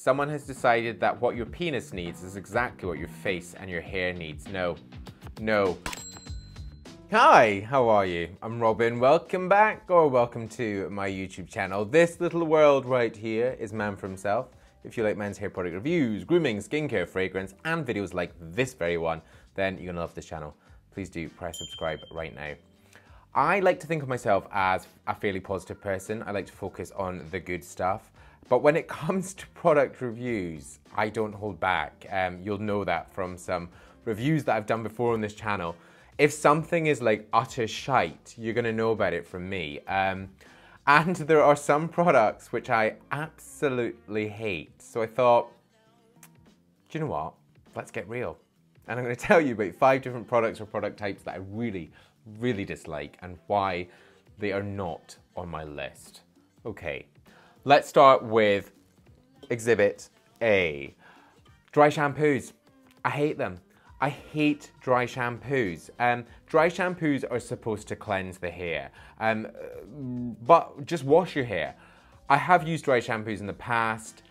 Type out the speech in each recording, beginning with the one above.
Someone has decided that what your penis needs is exactly what your face and your hair needs. No. No. Hi, how are you? I'm Robin. Welcome back, or welcome to my YouTube channel. This little world right here is man for himself. If you like men's hair product reviews, grooming, skincare, fragrance, and videos like this very one, then you're gonna love this channel. Please do press subscribe right now. I like to think of myself as a fairly positive person. I like to focus on the good stuff. But when it comes to product reviews, I don't hold back. You'll know that from some reviews that I've done before on this channel. If something is like utter shite, you're gonna know about it from me. And there are some products which I absolutely hate. So I thought, do you know what? Let's get real. And I'm gonna tell you about 5 different products or product types that I really dislike and why they are not on my list. Okay, let's start with Exhibit A. Dry shampoos. I hate them. I hate dry shampoos. Dry shampoos are supposed to cleanse the hair, but just wash your hair. I have used dry shampoos in the past.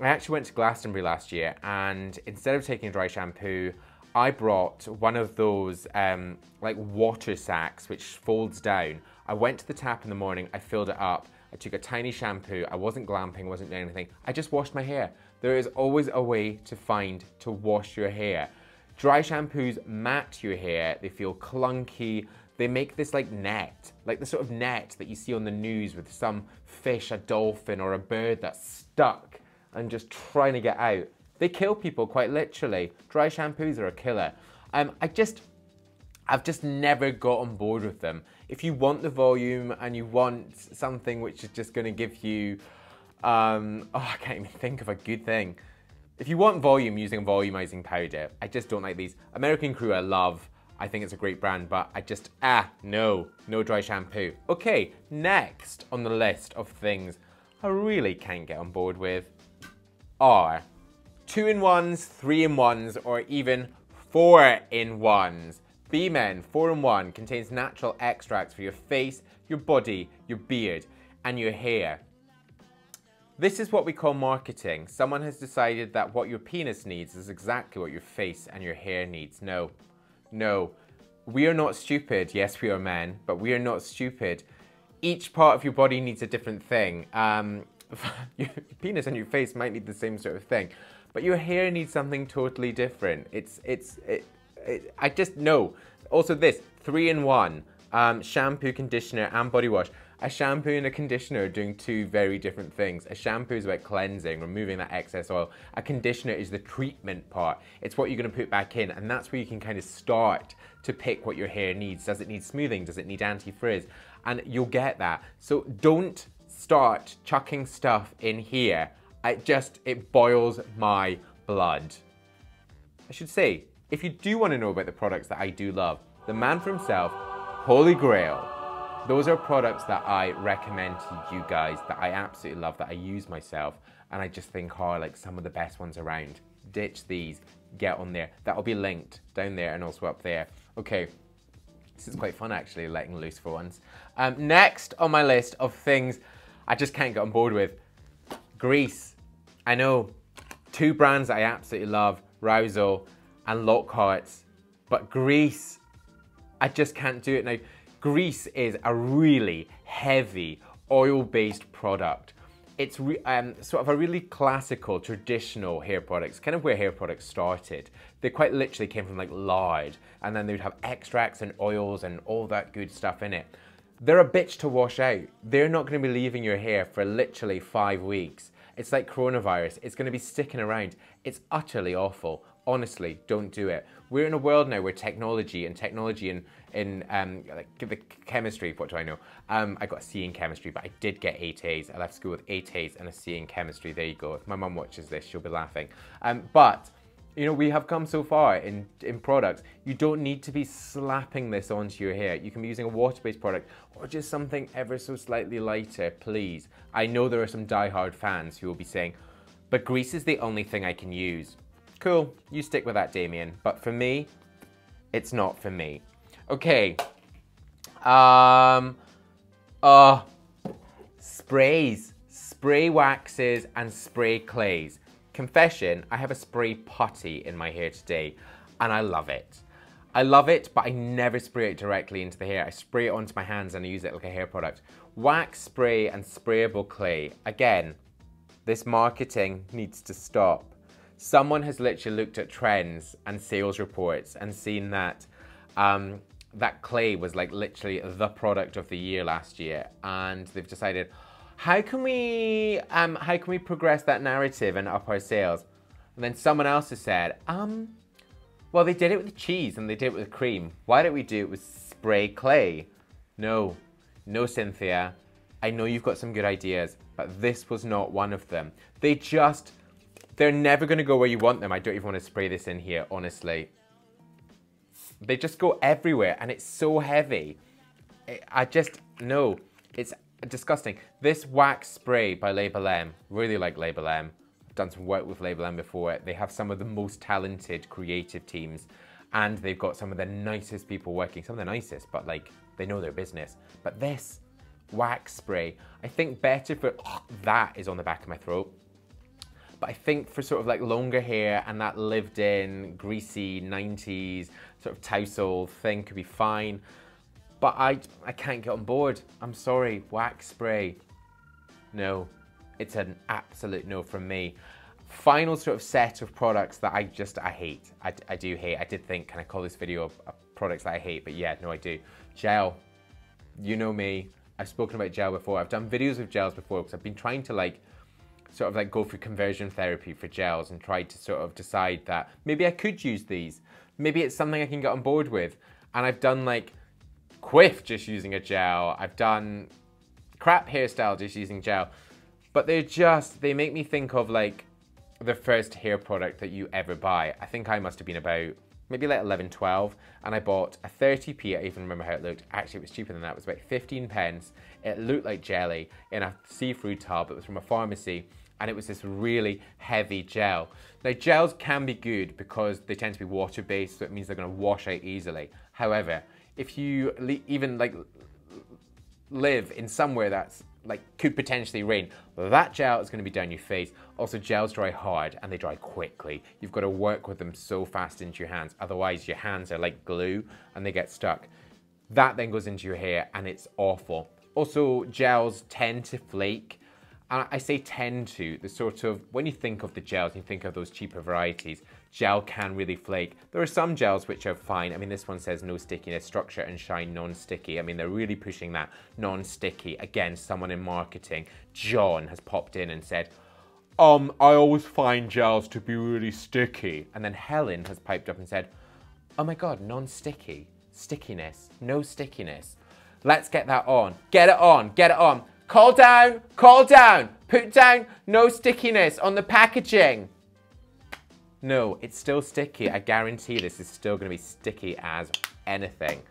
I actually went to Glastonbury last year, and instead of taking a dry shampoo, I brought one of those like water sacks which folds down. I went to the tap in the morning, I filled it up, I took a tiny shampoo, I wasn't glamping, wasn't doing anything, I just washed my hair. There is always a way to find to wash your hair. Dry shampoos mat your hair, they feel clunky, they make this like net, like the sort of net that you see on the news with some fish, a dolphin or a bird that's stuck and just trying to get out. They kill people quite literally. Dry shampoos are a killer. I've just never got on board with them. If you want the volume and you want something which is just gonna give you, oh, I can't even think of a good thing. If you want volume using a volumizing powder, I just don't like these. American Crew I love. I think it's a great brand, but I just, no dry shampoo. Okay, next on the list of things I really can't get on board with are 2-in-1s, 3-in-1s, or even 4-in-1s. B-Men 4-in-1 contains natural extracts for your face, your body, your beard, and your hair. This is what we call marketing. Someone has decided that what your penis needs is exactly what your face and your hair needs. No. We are not stupid. Yes, we are men, but we are not stupid. Each part of your body needs a different thing. Your penis and your face might need the same sort of thing, but your hair needs something totally different. I just know. Also this, 3-in-1, shampoo, conditioner, and body wash. A shampoo and a conditioner are doing 2 very different things. A shampoo is about cleansing, removing that excess oil. A conditioner is the treatment part. It's what you're gonna put back in, and that's where you can kind of start to pick what your hair needs. Does it need smoothing? Does it need anti-frizz? And you'll get that. So don't start chucking stuff in here. It boils my blood. I should say, if you do want to know about the products that I do love, the man for himself, Holy Grail, those are products that I recommend to you guys that I absolutely love, that I use myself, and I just think are like some of the best ones around. Ditch these, get on there. That'll be linked down there and also up there. Okay, this is quite fun actually, letting loose for once. Next on my list of things I just can't get on board with, grease. I know, 2 brands that I absolutely love, Reuzel and Lockhart, but grease, I just can't do it now. Grease is a really heavy oil-based product. It's sort of a really classical, traditional hair products, kind of where hair products started. They quite literally came from like lard, and then they would have extracts and oils and all that good stuff in it. They're a bitch to wash out. They're not gonna be leaving your hair for literally 5 weeks. It's like coronavirus, it's gonna be sticking around. It's utterly awful. Honestly, don't do it. We're in a world now where technology in like the chemistry, what do I know? I got a C in chemistry, but I did get 8 A's. I left school with 8 A's and a C in chemistry. There you go. If my mum watches this, she'll be laughing. But you know, we have come so far in products. You don't need to be slapping this onto your hair. You can be using a water-based product or just something ever so slightly lighter, please. I know there are some die-hard fans who will be saying, but grease is the only thing I can use. Cool, you stick with that, Damien. But for me, it's not for me. Okay. Sprays, spray waxes, and spray clays. confession, I have a spray putty in my hair today, and I love it. I love it, but I never spray it directly into the hair. I spray it onto my hands and I use it like a hair product. Wax spray and sprayable clay. Again, this marketing needs to stop. Someone has literally looked at trends and sales reports and seen that that clay was like literally the product of the year last year, and they've decided, how can we progress that narrative and up our sales? And then someone else has said, well, they did it with cheese and they did it with cream. Why don't we do it with spray clay? No, Cynthia. I know you've got some good ideas, but this was not one of them. They're never going to go where you want them. I don't even want to spray this in here, honestly. They just go everywhere and it's so heavy. No, it's disgusting. This wax spray by Label.M, really like Label.M. Done some work with Label.M before. They have some of the most talented creative teams, and they've got some of the nicest people working, some of the nicest, but like they know their business. But this wax spray, I think better for that is on the back of my throat. But I think for sort of like longer hair and that lived in greasy 90s sort of tousle thing could be fine. But I can't get on board. I'm sorry, wax spray. No. It's an absolute no from me. Final sort of set of products that I hate. I do hate. I did think, can I call this video products that I hate? But yeah, no, I do. Gel. You know me. I've spoken about gel before. I've done videos with gels before because I've been trying to like, sort of like go through conversion therapy for gels and try to sort of decide that maybe I could use these. Maybe it's something I can get on board with. And I've done like quiff just using a gel. I've done crap hairstyle just using gel. But they make me think of like the first hair product that you ever buy. I think I must have been about maybe like 11, 12, and I bought a 30p, I even remember how it looked. Actually, it was cheaper than that, it was about 15 pence. It looked like jelly in a see-through tub. It was from a pharmacy, and it was this really heavy gel. Now, gels can be good because they tend to be water-based, so it means they're gonna wash out easily. However, if you even like live in somewhere that's like could potentially rain, that gel is going to be down your face. Also, gels dry hard and they dry quickly. You've got to work with them so fast into your hands, otherwise your hands are like glue and they get stuck. That then goes into your hair and it's awful. Also, gels tend to flake. And I say tend to, the sort of, when you think of the gels, you think of those cheaper varieties, gel can really flake. There are some gels which are fine. I mean, this one says no stickiness, structure and shine non-sticky. I mean, they're really pushing that non-sticky. Again, someone in marketing, John, has popped in and said, I always find gels to be really sticky. And then Helen has piped up and said, oh my God, non-sticky, stickiness, no stickiness. Let's get that on. Get it on, get it on. Call down, put down no stickiness on the packaging. No, it's still sticky. I guarantee this is still going to be sticky as anything.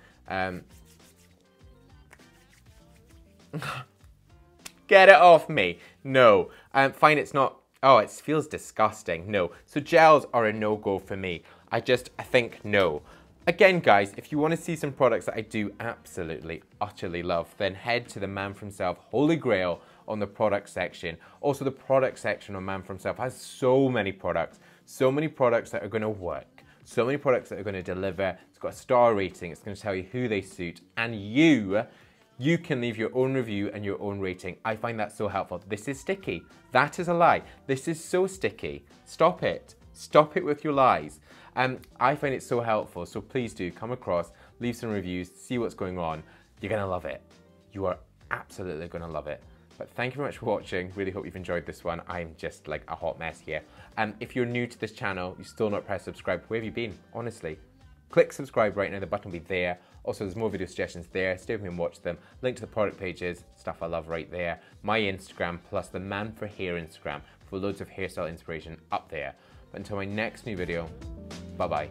Get it off me. No. Fine, it's not. Oh, it feels disgusting. No. So gels are a no-go for me. I think no. Again, guys, if you want to see some products that I do absolutely, utterly love, then head to the Man for Himself Holy Grail on the product section. Also, the product section on Man for Himself has so many products that are going to work, so many products that are going to deliver. It's got a star rating. It's going to tell you who they suit, and you can leave your own review and your own rating. I find that so helpful. This is sticky. That is a lie. This is so sticky. Stop it. Stop it with your lies. I find it so helpful, so please do come across, leave some reviews, see what's going on. You're gonna love it. You are absolutely gonna love it. But thank you very much for watching. Really hope you've enjoyed this one. I'm just like a hot mess here. If you're new to this channel, you've still not pressed subscribe, where have you been? Honestly, click subscribe right now, the button will be there. Also, there's more video suggestions there. Stay with me and watch them. Link to the product pages, stuff I love right there. My Instagram, plus the Man for Hair Instagram for loads of hairstyle inspiration up there. But until my next new video, bye-bye.